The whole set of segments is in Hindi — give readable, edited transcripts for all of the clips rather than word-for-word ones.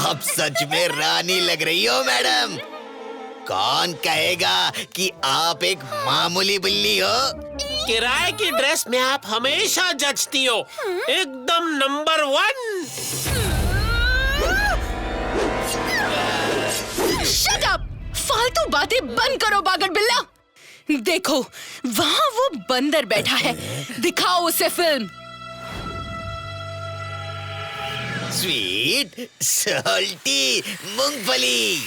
आप सच में रानी लग रही हो मैडम। कौन कहेगा कि आप एक मामूली बिल्ली हो। किराए की ड्रेस में आप हमेशा जचती हो, एकदम नंबर 1। Shut up! फालतू बातें बंद करो बागड़ बिल्ला। देखो वहाँ वो बंदर बैठा है, दिखाओ उसे फिल्म। स्वीट सॉल्टी मूंगफली।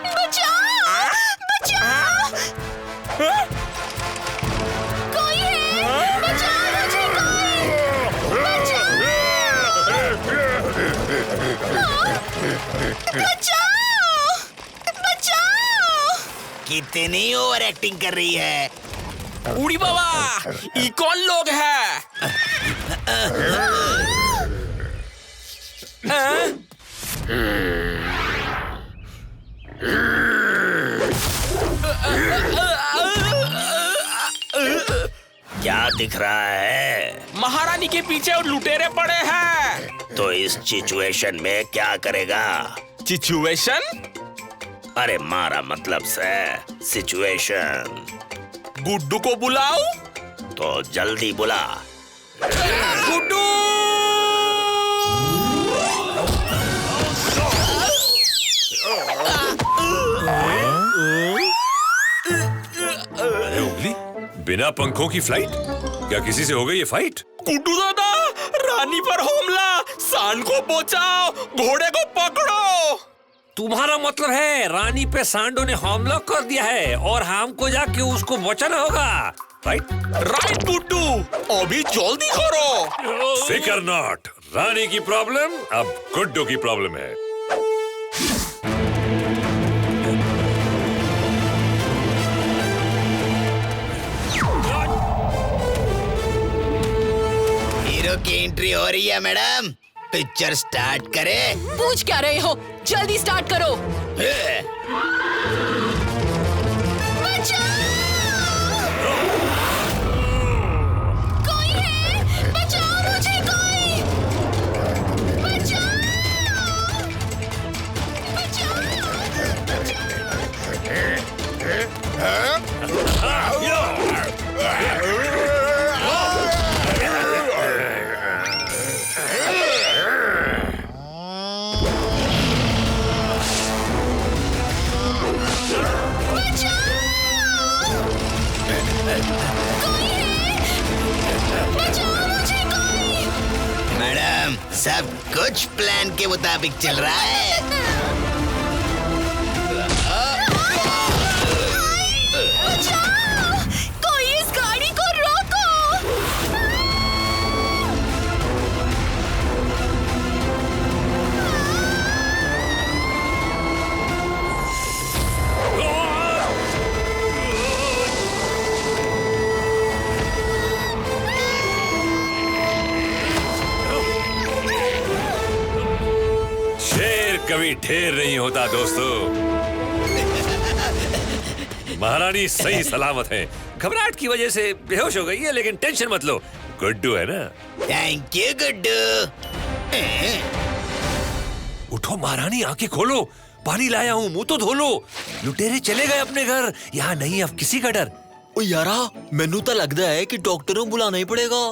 बचाओ! बचाओ! कोई है? बचाओ मुझे कोई! बचाओ! बचाओ! कितनी ओवर एक्टिंग कर रही है। उड़ी बाबा, ये कौन लोग हैं? क्या दिख रहा है? महारानी के पीछे लुटेरे पड़े हैं। तो इस सिचुएशन में क्या करेगा? सिचुएशन? अरे मारा मतलब से सिचुएशन। गुड्डू को बुलाओ। तो जल्दी बुला। गुड्डू! उंगली बिना पंखों की फ्लाइट? क्या किसी से हो गई ये फाइट? गुड्डू दादा, रानी पर हमला, सांड को बचाओ, घोड़े को पकड़ो। तुम्हारा मतलब है रानी पे सांडों ने हमला कर दिया है और हमको जाके उसको बचाना होगा, राइट? राइट गुड्डू, अभी जल्दी करो। फिकर नॉट, रानी की प्रॉब्लम अब गुड्डू की प्रॉब्लम है। हीरो की एंट्री हो रही है मैडम। पिक्चर स्टार्ट करें? पूछ क्या रहे हो? जल्दी स्टार्ट करो। बचाओ! कोई है? बचाओ मुझे कोई! बचाओ! मैडम सब कुछ प्लान के मुताबिक चल रहा है। बचाओ! कोई इस गाड़ी को रोको! शेर कभी ढेर नहीं होता दोस्तों। महारानी सही सलामत है, घबराहट की वजह से बेहोश हो गई है, लेकिन टेंशन मत लो, गुड्डू है ना। Thank you Guddu. उठो महारानी, आंखें खोलो, पानी लाया हूँ, मुंह तो धो लो। लुटेरे चले गए अपने घर, यहाँ नहीं अब किसी का डर। ओ यारा, मैनू तो लगता है कि डॉक्टर को बुलाना ही पड़ेगा।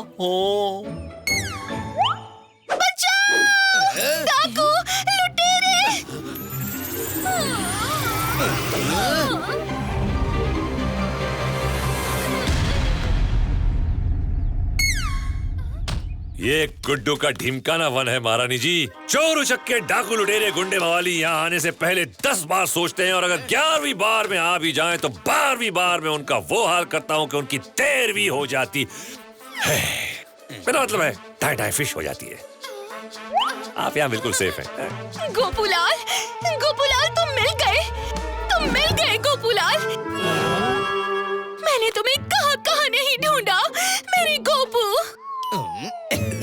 डाकू! लुटेरे! ये गुड्डू का ढिमकाना वन है महारानी जी। चोर उचक्के डाकू लुटेरे गुंडे बवाली यहाँ आने से पहले 10 बार सोचते हैं, और अगर 11वीं बार में आ भी जाएं तो 12वीं बार में उनका वो हाल करता हूँ कि उनकी 13वीं हो जाती है। मेरा मतलब है टाई टाई फिश हो जाती है। आप यहाँ बिल्कुल सेफ हैं। गोपूलाल, गोपूलाल तुम मिल गए, तुम मिल गए गोपूलाल। मैंने तुम्हें कहाँ कहाँ नहीं ढूंढा, मेरी गोपू।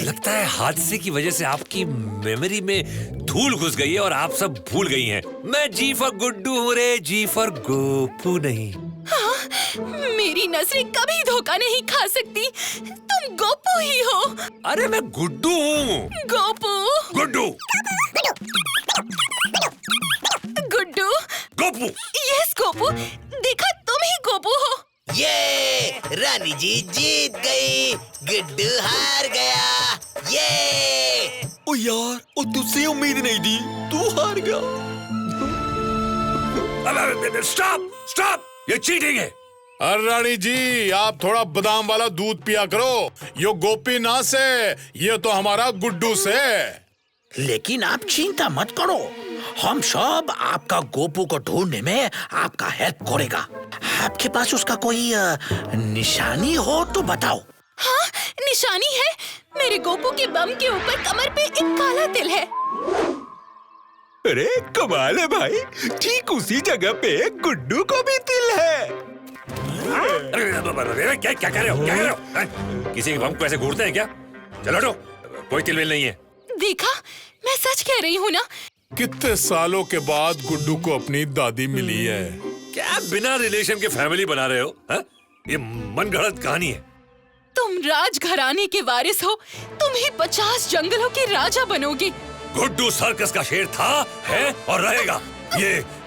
लगता है हादसे की वजह से आपकी मेमोरी में धूल घुस गई है और आप सब भूल गई हैं। मैं जी फॉर गुड्डू हूँ रे, जी फॉर गोपू नहीं। हाँ, मेरी नजरें कभी धोखा नहीं खा सकती। तुम गोपू ही हो। अरे मैं गुड्डू हूँ। गोपू। गुड्डू। गुड्डू। गोपू। यस गोपू, देखा तुम ही गोपू हो। ये रानी जी जीत गई, गुड्डू हार गया। ये ओ यार, ओ तुझसे उम्मीद नहीं थी, तू हार गया। स्टॉप स्टॉप, ये चीटिंग है। अरे रानी जी, आप थोड़ा बादाम वाला दूध पिया करो। यो गोपीनाथ से, ये तो हमारा गुड्डू से। लेकिन आप चिंता मत करो, हम सब आपका गोपू को ढूंढने में आपका हेल्प करेगा। आपके पास उसका कोई निशानी हो तो बताओ। हाँ, निशानी है। मेरे गोपू के बम के ऊपर कमर पे एक काला तिल है। अरे कमाल है भाई, ठीक उसी जगह पे गुड्डू को भी तिल है। क्या क्या कर रहे हो, क्या कर रहे हो? किसी के बम को ऐसे घूरते हैं क्या? चलो हटो, कोई तिलमिल नहीं है। देखा, मैं सच कह रही हूँ ना। कितने सालों के बाद गुड्डू को अपनी दादी मिली है। क्या बिना रिलेशन के फैमिली बना रहे हो? हा? ये मनगढ़ंत कहानी है। तुम राजघराने के वारिस हो, तुम ही 50 जंगलों के राजा बनोगे। गुड्डू सर्कस का शेर था, है और रहेगा।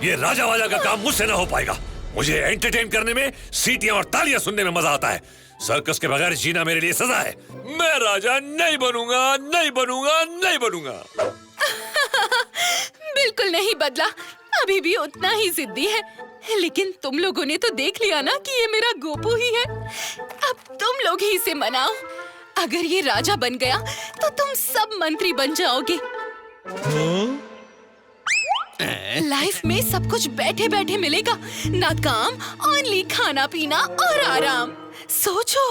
ये राजा वाजा का काम मुझसे ना हो पाएगा। मुझे एंटरटेन करने में सीटियां और तालियां सुनने में मजा आता है। सर्कस के बगैर जीना मेरे लिए सजा है। मैं राजा नहीं बनूंगा, नहीं बनूंगा, नहीं बनूंगा। बिल्कुल नहीं बदला, अभी भी उतना ही जिद्दी है। लेकिन तुम लोगों ने तो देख लिया ना कि ये मेरा गोपू ही है। अब तुम लोग ही इसे मनाओ। अगर ये राजा बन गया तो तुम सब मंत्री बन जाओगे। लाइफ में सब कुछ बैठे बैठे मिलेगा, ना काम, ओनली खाना पीना और आराम। सोचो।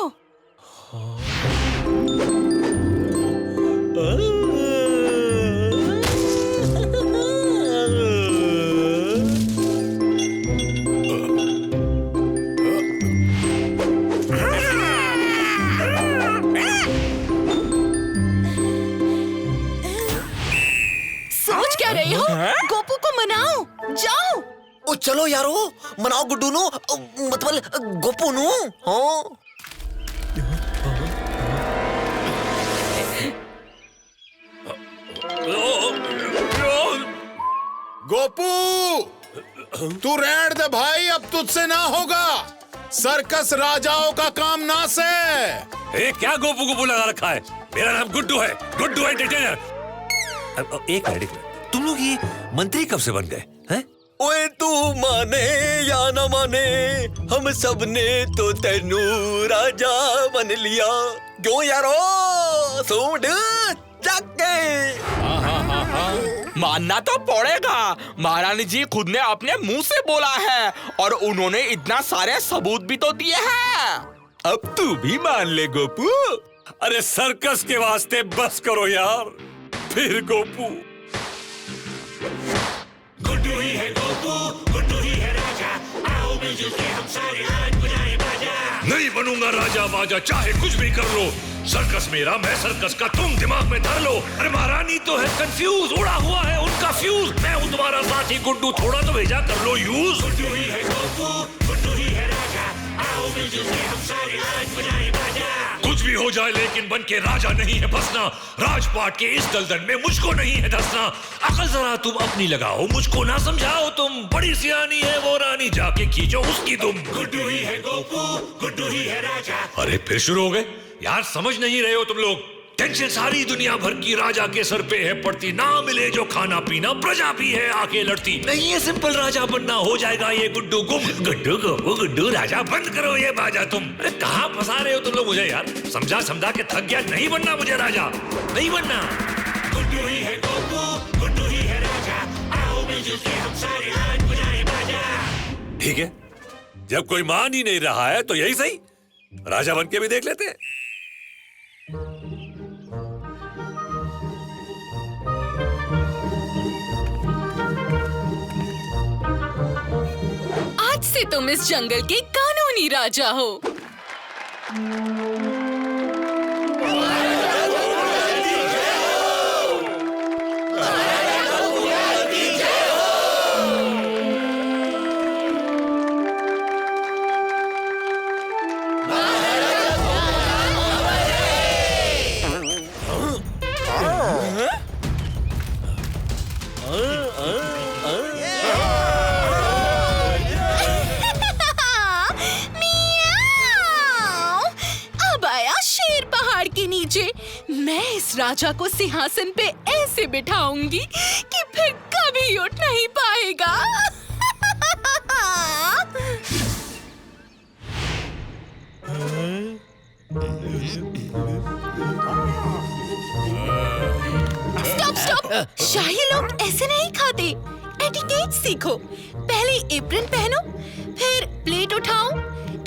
सोच क्या रहे हो? गोपू को मनाओ, जाओ। ओ चलो यारो, मनाओ गुड्डू नु, मतलब गोपू नु। हाँ। गोपू, तू रहने दे भाई, अब तुझसे ना होगा। सर्कस राजाओं का काम ना से। क्या गोपू गोपू लगा रखा है? मेरा नाम गुड्डू है, गुड्डू एंटरटेनर। एक मिनट, तुम लोग ये मंत्री कब से बन गए हैं? ओए तू माने या न माने, हम सब ने तो तेनू राजा बन लिया। क्यों यारो, सूंड चक के। मानना तो पड़ेगा, महारानी जी खुद ने अपने मुंह से बोला है और उन्होंने इतना सारे सबूत भी तो दिए हैं। अब तू भी मान ले गोपू। अरे सर्कस के वास्ते बस करो यार। फिर गोपू। गुड्डू ही है गोपू, गुड्डू ही है राजा। आओ मिलजुल के हम सारे आज बजाए बाजा। नहीं बनूंगा राजा बाजा, चाहे कुछ भी कर लो। सर्कस मेरा, मैं सर्कस का, तुम दिमाग में धर लो। अरे महारानी तो है कंफ्यूज, उड़ा हुआ है उनका फ्यूज। मैं हूँ तुम्हारा साथी गुड्डू, थोड़ा तो भेजा कर लो यूज। गुड्डू ही है गोपू, गुड्डू ही है राजा। आओ मिलजुल के हम सारे आज बजाए बाजा। कुछ भी हो जाए लेकिन बन के राजा नहीं है बसना। राजपाट के इस दलदल में मुझको नहीं है धंसना। अकल जरा तुम अपनी लगाओ, मुझको ना समझाओ तुम। बड़ी सियानी है वो रानी, जाके खींचो उसकी तुम। गुड्डू ही है गोपू, गुड्डू ही है राजा। अरे फिर शुरू हो गए यार, समझ नहीं रहे हो तुम लोग। टेंशन सारी दुनिया भर की राजा के सर पे है पड़ती। ना मिले जो खाना पीना, प्रजा भी है आके लड़ती। नहीं है सिंपल राजा बनना, हो जाएगा ये गुड्डू गुम। गुड्डू गोपू गुड्डू राजा, बंद करो ये बाजा तुम। अरे कहाँ फंसा रहे हो तुम लोग मुझे यार? समझा समझा के थक गया। नहीं बनना मुझे राजा, नहीं बनना। गुड्डू ही है गोपू, गुड्डू ही है राजा। आओ मिलजुल के हम सारे आज बजाए बाजा। ठीक है, जब कोई मान ही नहीं रहा है तो यही सही, राजा बन के भी देख लेते हैं। आज से तुम इस जंगल के कानूनी राजा हो। उस राजा को सिंहासन पे ऐसे बिठाऊंगी कि फिर कभी उठ नहीं पाएगा। स्टॉप! शाही लोग ऐसे नहीं खाते। एटिकेट सीखो। पहले एप्रन पहनो, फिर प्लेट उठाओ।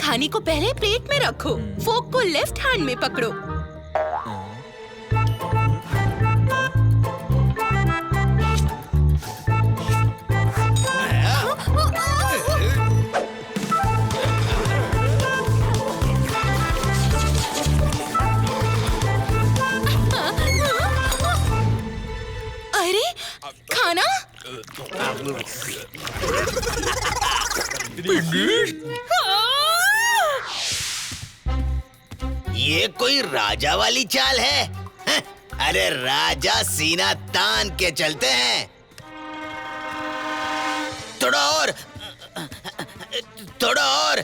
खाने को पहले प्लेट में रखो, फोक को लेफ्ट हैंड में पकड़ो। अरे खाना ये कोई राजा वाली चाल है? हं, अरे राजा सीना तान के चलते हैं। थोड़ा और, थोड़ा और।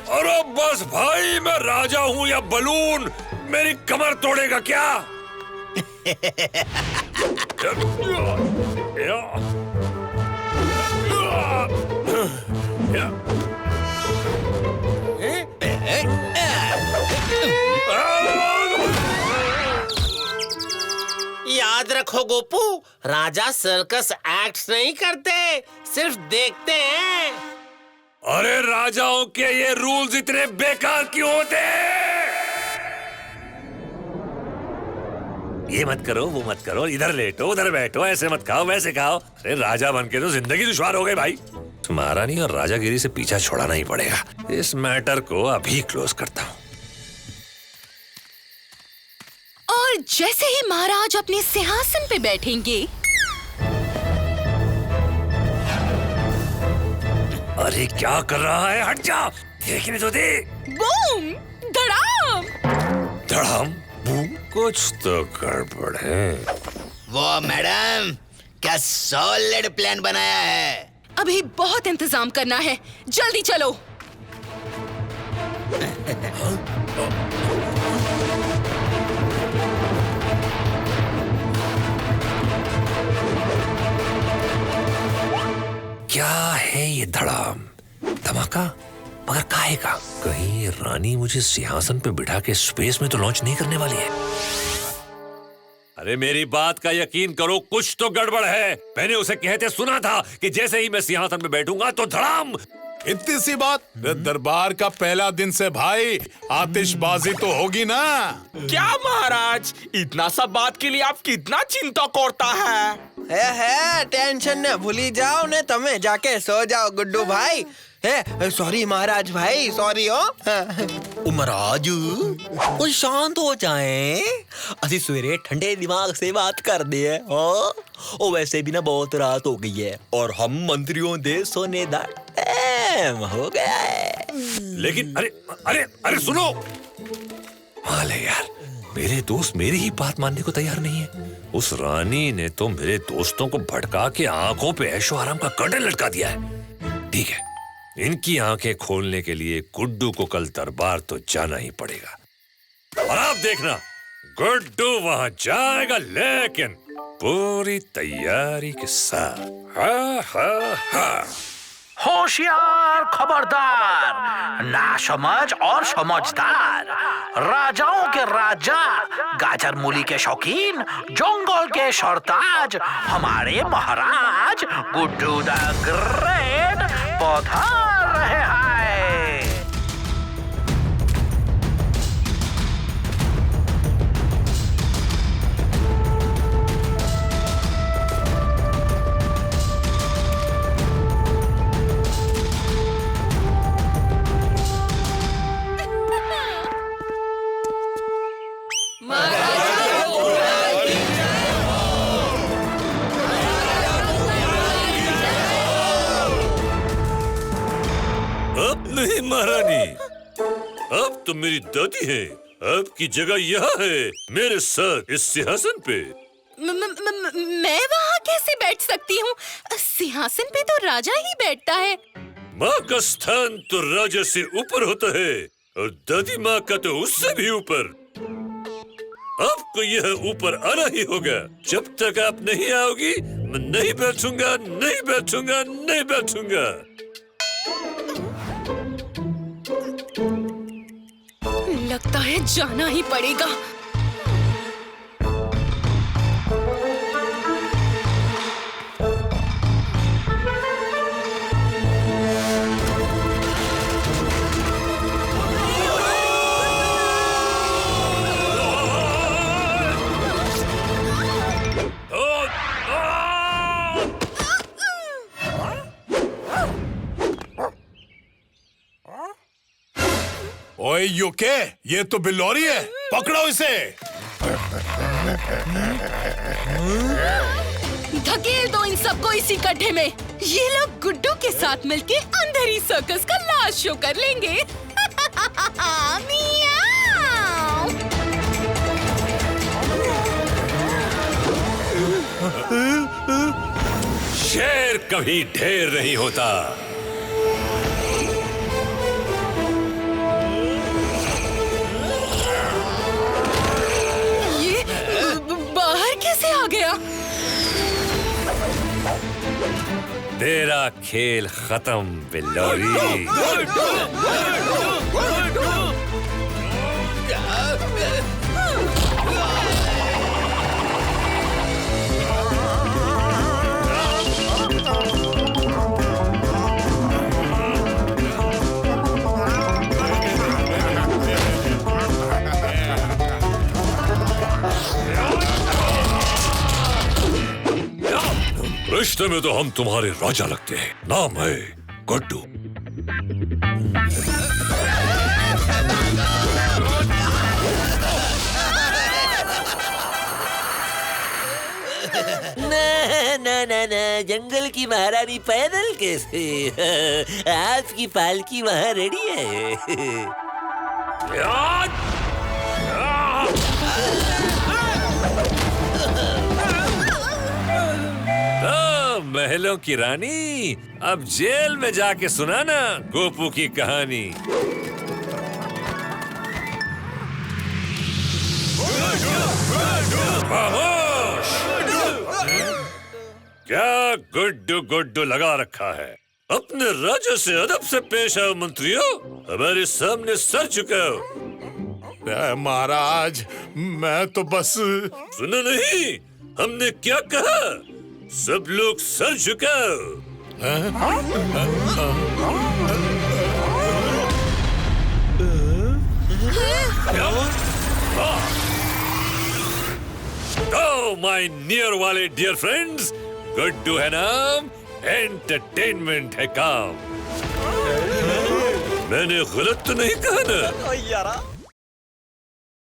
अरे बस भाई, मैं राजा हूँ या बलून, मेरी कमर तोड़ेगा क्या? याद रखो गोपू, राजा सर्कस एक्ट्स नहीं करते, सिर्फ देखते हैं। अरे राजाओं के ये रूल्स इतने बेकार क्यों होते हैं? ये मत करो, वो मत करो, इधर लेटो, उधर बैठो, ऐसे मत खाओ, वैसे खाओ। अरे राजा बनके तो जिंदगी दुश्वार हो गई भाई। महारानी और राजागिरी से पीछा छोड़ाना ही पड़ेगा। इस मैटर को अभी क्लोज करता हूँ। और जैसे ही महाराज अपने सिंहासन पे बैठेंगे, अरे क्या कर रहा है? हट जा, देखने तो दे। बूम! धड़ाम! धड़ाम बूम, कुछ तो गड़बड़ है। वो मैडम, क्या सॉलिड प्लान बनाया है? अभी बहुत इंतजाम करना है, जल्दी चलो। क्या है ये धड़ाम? धमाका? मगर काहे का? कहीं रानी मुझे सिंहासन पे बिठा के स्पेस में तो लॉन्च नहीं करने वाली है। अरे मेरी बात का यकीन करो, कुछ तो गड़बड़ है। मैंने उसे कहते सुना था कि जैसे ही मैं सिंहासन पे बैठूंगा तो धड़ाम। इतनी सी बात? दरबार का पहला दिन से भाई आतिशबाजी तो होगी ना। क्या महाराज, इतना सब बात के लिए आप कितना चिंता करता है? टेंशन न भूली जाओ ने, तमे जाके सो जाओ गुड्डू भाई। सॉरी महाराज भाई, सॉरी हो। महाराज कोई शांत हो जाए, अभी सवेरे ठंडे दिमाग से बात कर दिए। ओ वैसे भी ना बहुत रात हो गई है और हम मंत्रियों दे सोने दा टाइम हो गया है। लेकिन अरे अरे अरे सुनो, माले यार, मेरे दोस्त मेरी ही बात मानने को तैयार नहीं है। उस रानी ने तो मेरे दोस्तों को भड़का के आंखों पे ऐशो आराम का कर्टन लटका दिया है। ठीक है, इनकी आंखें खोलने के लिए गुड्डू को कल दरबार तो जाना ही पड़ेगा। और आप देखना, गुड्डू वहां जाएगा, लेकिन पूरी तैयारी के साथ। हा हा हा। होशियार, खबरदार, नासमझ और समझदार। राजाओं के राजा, गाजर मूली के शौकीन, जंगल के सरताज, हमारे महाराज गुड्डू द ग्रेट पधार रहे हैं। अब नहीं महारानी, अब तो मेरी दादी है। आपकी जगह यहाँ है, मेरे साथ इस सिंहासन पे। मैं वहाँ कैसे बैठ सकती हूँ? सिंहासन पे तो राजा ही बैठता है। माँ का स्थान तो राजा से ऊपर होता है। और दादी माँ का तो उससे भी ऊपर। आपको यह ऊपर आना ही होगा। जब तक आप नहीं आओगी मैं नहीं बैठूंगा, नहीं बैठूंगा, नहीं बैठूंगा। लगता है जाना ही पड़ेगा। ओए यूके, ये तो बिल्लौरी है, पकड़ो इसे। धकेल दो इन सबको इसी गड्ढे में। ये लोग गुड्डू के साथ मिलके अंधेरी सर्कस का लास्ट शो कर लेंगे। मियाओ। शेर कभी ढेर नहीं होता। बाहर कैसे आ गया? तेरा खेल खत्म बिल्लौरी। रिश्ते में तो हम तुम्हारे राजा लगते हैं। नाम है गुड्डू। ना जंगल की महारानी पैदल कैसे? आपकी पालकी वहाँ रेडी है। महलों की रानी, अब जेल में जाके सुनाना गोपू की कहानी। खामोश! क्या गुड्डू गुड्डू लगा रखा है? अपने राजा से अदब से पेश आओ मंत्रियों, हमारे सामने सर झुकाओ। महाराज, मैं तो बस। सुना नहीं हमने क्या कहा? सब लोग सर झुकाओ। माय नियर वाले डियर फ्रेंड्स, गुड्डू है नाम, एंटरटेनमेंट है काम। मैंने गलत तो नहीं कहा ना?